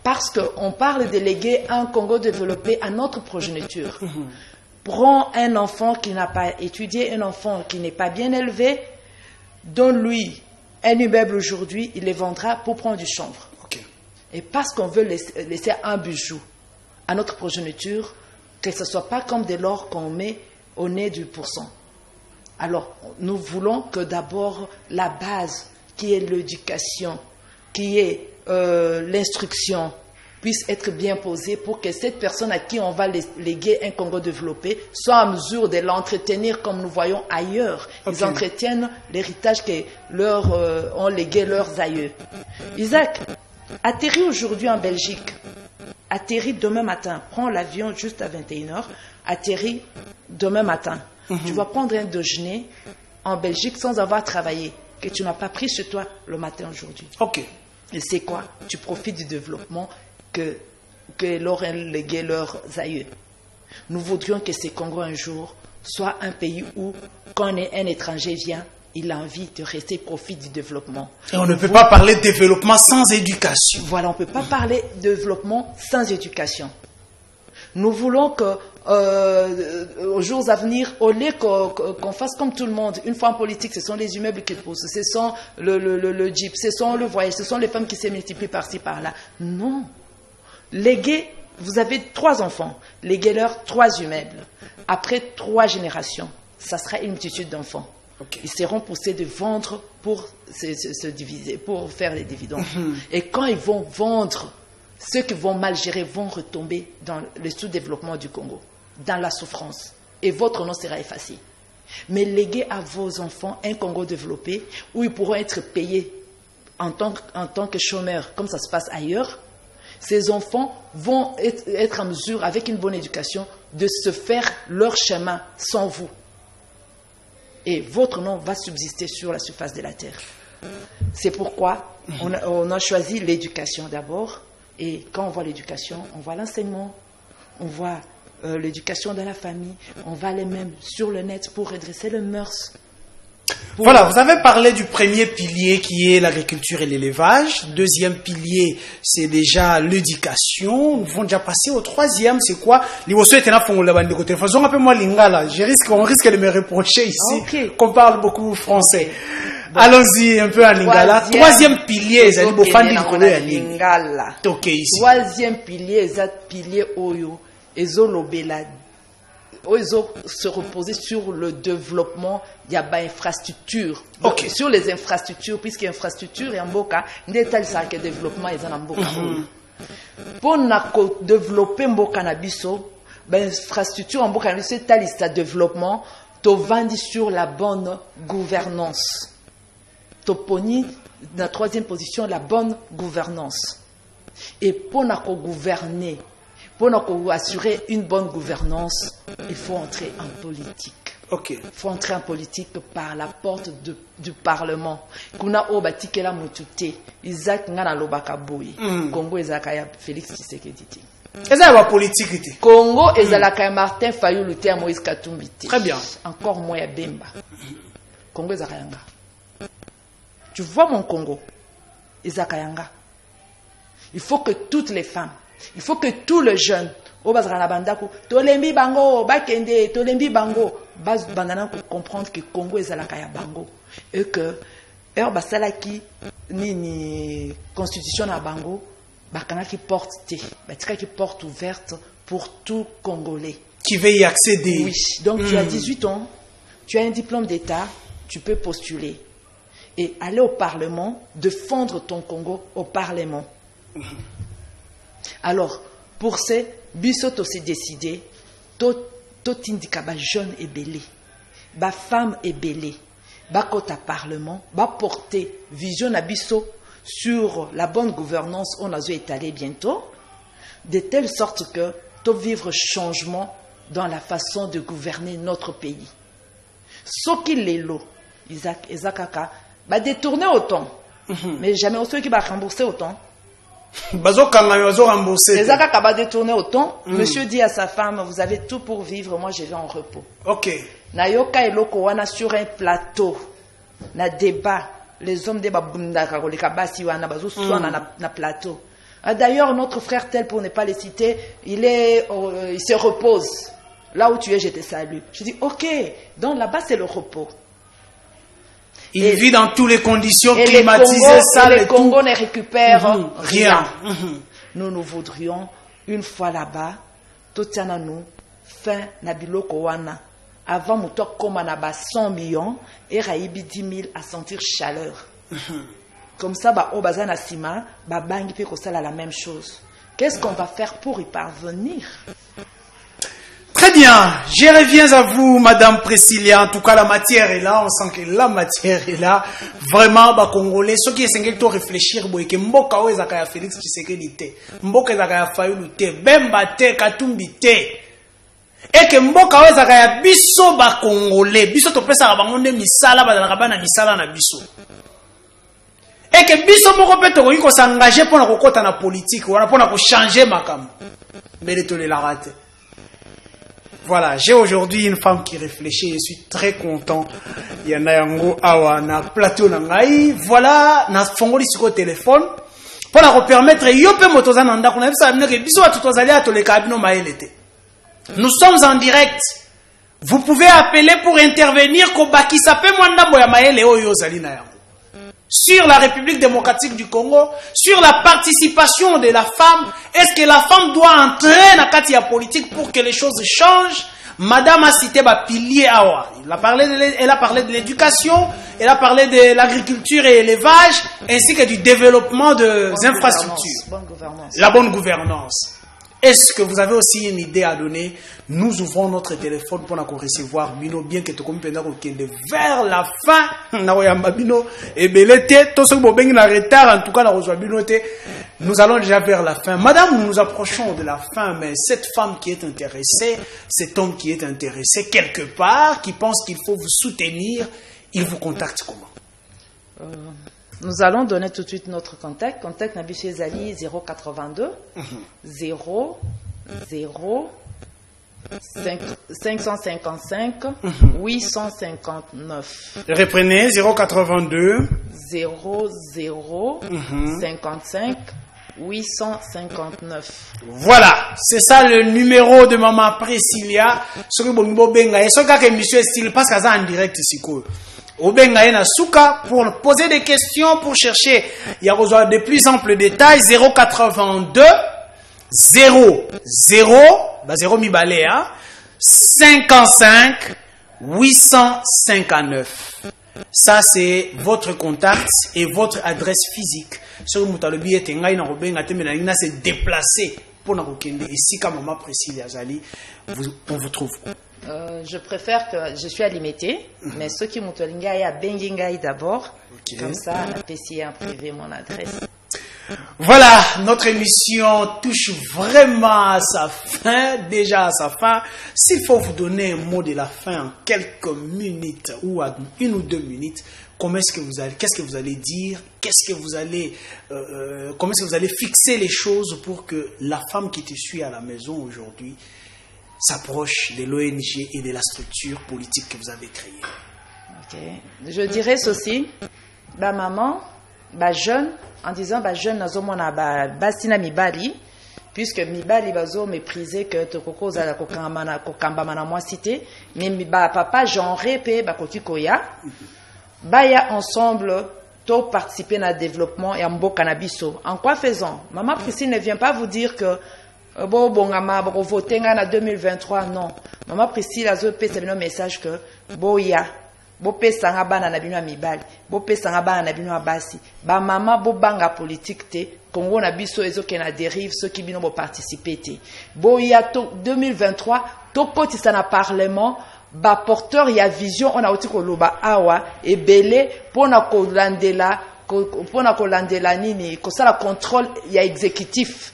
Parce qu'on parle de léguer un Congo développé à notre progéniture. Prends un enfant qui n'a pas étudié, un enfant qui n'est pas bien élevé, donne-lui un immeuble aujourd'hui, il les vendra pour prendre du chanvre. Okay. Et parce qu'on veut laisser un bijou à notre progéniture, que ce ne soit pas comme de l'or qu'on met au nez du pourcent. Alors, nous voulons que d'abord la base, qui est l'éducation, qui est l'instruction, puisse être bien posée pour que cette personne à qui on va léguer un Congo développé soit en mesure de l'entretenir comme nous voyons ailleurs. Okay. Ils entretiennent l'héritage que ont légué leurs aïeux. Isaac, atterris aujourd'hui en Belgique, atterris demain matin, prends l'avion juste à 21h, atterris demain matin. Tu vas prendre un déjeuner en Belgique sans avoir travaillé, que tu n'as pas pris chez toi le matin aujourd'hui. Ok. Et c'est quoi? Tu profites du développement que leur ont légué leurs aïeux. Nous voudrions que ces Congos un jour soient un pays où, quand un étranger vient, il a envie de rester, profite du développement. Et on ne peut pas parler de développement sans éducation. Voilà, on ne peut pas parler de développement sans éducation. Nous voulons que, aux jours à venir, au lieu qu'on fasse comme tout le monde, une fois en politique, ce sont les immeubles qui poussent, ce sont le jeep, ce sont le voyage, ce sont les femmes qui se multiplient par-ci, par-là. Non. Léguez, vous avez 3 enfants, léguez-leur 3 immeubles. Après 3 générations, ça sera une multitude d'enfants. Okay. Ils seront poussés de vendre pour se diviser, pour faire les dividendes. Et quand ils vont vendre, ceux qui vont mal gérer vont retomber dans le sous-développement du Congo, dans la souffrance. Et votre nom sera effacé. Mais léguez à vos enfants un Congo développé où ils pourront être payés en tant que chômeurs, comme ça se passe ailleurs. Ces enfants vont être en mesure, avec une bonne éducation, de se faire leur chemin sans vous. Et votre nom va subsister sur la surface de la terre. C'est pourquoi on a choisi l'éducation d'abord. Et quand on voit l'éducation, on voit l'enseignement, on voit l'éducation dans la famille, on va aller même sur le net pour redresser les mœurs. Voilà, vous avez parlé du premier pilier qui est l'agriculture et l'élevage. Deuxième pilier, c'est déjà l'éducation. Nous vont déjà passer au troisième, c'est quoi? On risque de me reprocher ici qu'on parle beaucoup français. Bon. Allons-y un peu à Lingala. Troisième pilier, c'est Lingala. Troisième pilier, c'est pilier Oyo. Ezolobela. Oyo se reposer sur le développement de l'infrastructure. Okay. Sur les infrastructures, puisque l'infrastructure est en Mboka, n'est-elle ça que le développement est en Mboka. Pour développer Mboka Nabiso, l'infrastructure en Mboka Nabiso, c'est un développement, tu vas sur la bonne gouvernance. Toponi, dans la troisième position, la bonne gouvernance. Et pour gouverner, pour assurer une bonne gouvernance, il faut entrer en politique. Ok. Il faut entrer en politique par la porte du Parlement. Kuna obatike la motute. Isaac ngana lobaka boy. Congo ezalaka ya Félix Tshisekedi. Eza la politique. Congo ezalaka ya Martin Fayulu te ya Moïse Katumbi. Très bien. Encore moins ya Bemba. Congo ezalaka yanga. Tu vois mon Congo? Ezalaka yanga. Il faut que toutes les femmes, il faut que tous les jeunes, tolembi bango, bakende, tolembi bango, base bandana pour comprendre que Congo est à la kaya bango et que basala ni constitution na bango, bakana qui porte qui porte ouverte pour tout Congolais qui veut y accéder. Oui, donc tu as 18 ans, tu as un diplôme d'État, tu peux postuler et aller au Parlement, défendre ton Congo au Parlement. Alors, pour ces biso s'est décidé, tout indique ba jeune et belé, ba femme et belé, ba kota parlement, ba porter vision à biso sur la bonne gouvernance, on a dû étaler bientôt, de telle sorte que tout vivre changement dans la façon de gouverner notre pays. Ce qui les lots, Isaac va détourner autant, mais jamais ceux qui va rembourser autant. Les Akaka va détourner autant. Monsieur dit à sa femme, vous avez tout pour vivre, moi je vais en repos. Ok. Nayoka et Loko wana sur un plateau, na débat, les hommes débat bundaka les kabasi wana bazo na plateau. D'ailleurs notre frère tel pour ne pas les citer, il se repose. Là où tu es, je te salue. Je dis ok, donc là-bas c'est le repos. Il vit dans toutes les conditions climatisées, ça les Congo ne récupèrent rien. Nous voudrions, une fois là-bas, tout ça nous, fin nabiloko wana, avant moutok comme on a 100 millions, et raïbi 10 000 à sentir chaleur. Comme ça, au bazan asima, bangi pe kosala la même chose. Qu'est-ce qu'on va faire pour y parvenir? Très bien, je reviens à vous, Madame Priscilla. En tout cas, la matière est là. On sent que la matière est là. Vraiment, les Congolais, ceux qui essaient de réfléchir, que Mboka o ezaka ya Félix Tshisekedi te, Mboka ezaka ya Fayulu te, Bemba te, Katumbi te, et que Mboka o ezaka ya biso ba Congolais, biso to pesa bango nde misala bazalaka bana misala na biso. Et que biso moko pe to ko s'engager pour na kokota na politique, wana pour na ko changer makambo. Mais les tolérants. Voilà, j'ai aujourd'hui une femme qui réfléchit, je suis très content. Il y en a yango awa na plateau na ngai. Voilà, na fongoli sur téléphone pour la permettre yope motoza nanda kuna bisa bino ke biso watu tozali atoleka bino maelete. Nous sommes en direct. Vous pouvez appeler pour intervenir ko bakisa pe mwandambo ya maele oyo zali na yango. Sur la République démocratique du Congo, sur la participation de la femme. Est-ce que la femme doit entrer dans la catégorie politique pour que les choses changent? Madame a cité ba pilier awa. Elle a parlé de l'éducation, elle a parlé de l'agriculture et l'élevage, ainsi que du développement des infrastructures. La bonne gouvernance. Est-ce que vous avez aussi une idée à donner? Nous ouvrons notre téléphone pour nous recevoir Bino, bien que tu comprennes vers la fin. Nous allons déjà vers la fin. Madame, nous nous approchons de la fin, mais cette femme qui est intéressée, cet homme qui est intéressé quelque part, qui pense qu'il faut vous soutenir, il vous contacte comment? Nous allons donner tout de suite notre contact. Contact Nabiché Zali 082 00 555 859. Reprenez 082 00 55 859. Voilà, c'est ça le numéro de Maman Priscilla. Ce que vous benga, ce que monsieur style parce que ça en direct ici quoi. Obenga na souka pour poser des questions, pour chercher. Il y a besoin de plus amples détails. 082 00 0 mi balé, hein, 55 859. Ça c'est votre contact et votre adresse physique. Sur Moutalobi et Tengaï na Robenga Temenina c'est déplacé pour na Rokende. Ici comme Maman Priscilla Zali, on vous trouve. Je préfère que je suis à Limité, mais ceux qui m'ont à Bengingaï d'abord, comme ça, la PC en privé mon adresse. Voilà, notre émission touche vraiment à sa fin, déjà à sa fin. S'il faut vous donner un mot de la fin en quelques minutes ou à 1 ou 2 minutes, qu'est-ce que vous allez dire, comment est-ce que vous allez fixer les choses pour que la femme qui te suit à la maison aujourd'hui s'approche de l'ONG et de la structure politique que vous avez créée? Okay. Je dirais ceci, ma maman, ma jeune, en disant bah jeune nazomona ba basina mibali, puisque mibali bazo mépriser que tokoko za kokamba mana moi cité, mais ba papa genré pe ba koti koya, ba ya ensemble to participer na développement et mboka na biso. En quoi faisant? Maman Priscille ne vient pas vous dire que bon bongama bo voter na 2023, non. Maman Priscille a zo pesa bino message que boya bo pesanga bana na bino mibali, bo pesanga bana na bino basi, ba mama bo banga politique te, Congo na biso ezoke na dérive ceux qui bino bo participer te. Bo ya to 2023 to kotisa na parlement ba porteur ya vision on a oti ko loba awa ebele pona ko landela nini ko sala contrôle ya exécutif.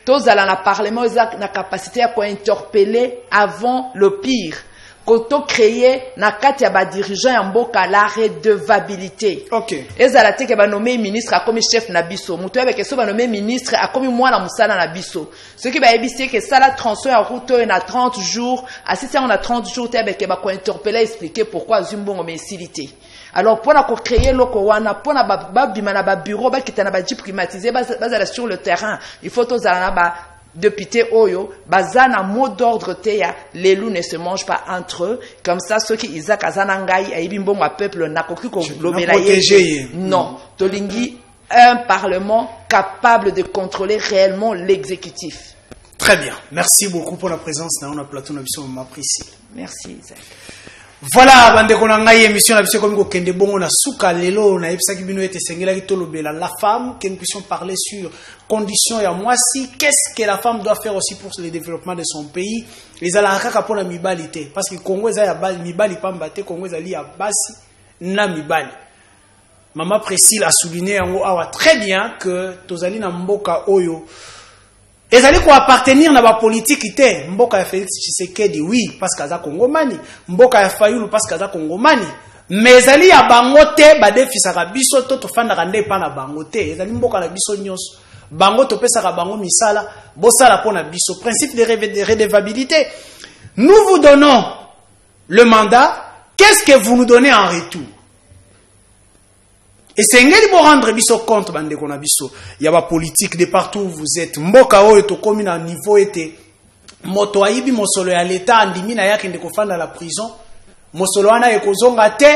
Tozala na parlement na capacité à ko interpeller avant le pire. Koto créé na kati ya ba dirigeant ya mboka la redevabilité. OK. Ezala te ke ba nommé ministre akomi chef na biso. Muto ya ke so ba nommé ministre akomi mwana musala na biso. Ce qui ba ebisi ke sala transfert ya route na 30 jours, assisté on a 30 jours te ba ke ba ko interpeller expliquer pourquoi Zumbongo mesilité. Alors pour ko créer loko wana pour na ba bima na ba bureau ba kitana ba jeep climatisé bazala sur le terrain. Il faut tozala na ba député Oyo, bazana mot d'ordre teya, les loups ne se mangent pas entre eux, comme ça ceux qui Isaac Azanangai a ibimbon à peuple nakoki ko globelaye. Non, tolingi un parlement capable de contrôler réellement l'exécutif. Très bien, merci beaucoup pour la présence dans notre plateau d'ambition Maman Priscille. Merci Isaac. Voilà, bande ko ngai émission d'ambition comme ko kende bongo na suka lelo na yebisa ki bino ete sengela ki tolobela la femme, que nous puissions parler sur conditions ya mwasi, qu'est-ce que la femme doit faire aussi pour le développement de son pays. Les alaka pour la mibalité parce que Congo za ya bali mibali pamba te, Congo za li ya basi na mibali. Maman Priscille a souligné en awa très bien que tozali na mboka oyo ezali ko appartenir na ba politique te. Mboka ya Félix Tshisekedi oui parce kaza Kongomani, mboka ya Fayulu parce kaza Kongomani, mais ezali ya bango te ba defisaka biso to tofanda ka ndepa na bango te. Ezali mboka na biso nyonso, bango to pesaka bango misala bosala pona biso. Principe de redevabilité, nous vous donnons le mandat, qu'est-ce que vous nous donnez en retour? Et c'est ngeli bo rendre biso compte bande kona biso ya ba politique de partout où vous êtes. Mboka oyo to komi na niveau ete moto ayibi mosolo ya leta andimi na yake ndeko fanda la prison, mosolo wana ekozonga te,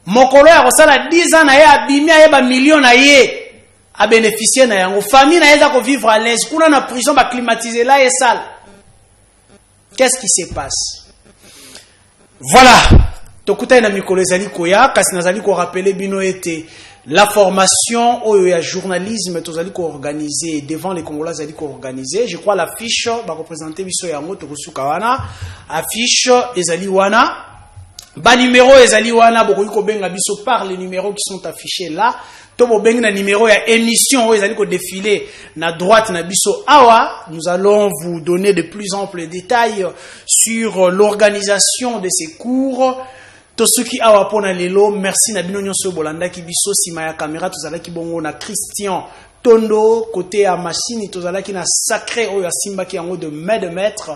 mokolo ya kosala 10 ans na ye abimi aye ba millions na ye a bénéficier na yango, famille na yeza ko vivre à l'aise, kuna na prison ba climatiser la et sale. Qu'est-ce qui se passe? Voilà. Tokuta na mikolo ezali koya kasi nazali ko rappeler bino ete la formation oyo ya journalisme tozali ko organiser devant les Congolais ezali ko organiser. Je crois l'affiche ba représenter biso yango tokosuka wana, affiche ezali wana, ba numéro ezali wana bokoki ko benga biso par les numéros qui sont affichés là. To bo benga na numéro ya émission oyo ezali ko défiler na droite na biso awa. Nous allons vous donner de plus amples détails sur l'organisation de ces cours. Tosuki awa pona lelo, merci na bino nyonso bolanda ki biso sima ya caméra tozalaki bongo na Christian Tondo côté à machine tozalaki na sacré oyo ya simba ki yango de maître.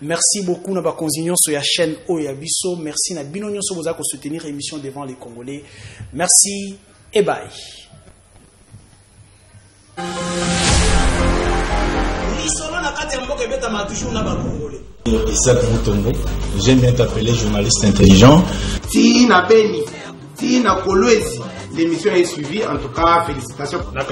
Merci beaucoup na ba konzi nyonso ya chaîne oyo ya biso, merci na bino nyonso boza ko soutenir émission devant les Congolais. Merci et bye. Isaac Moutombo, j'aime bien t'appeler journaliste intelligent. Tina Beni, Tina Kolwezi, l'émission est suivie, en tout cas félicitations. La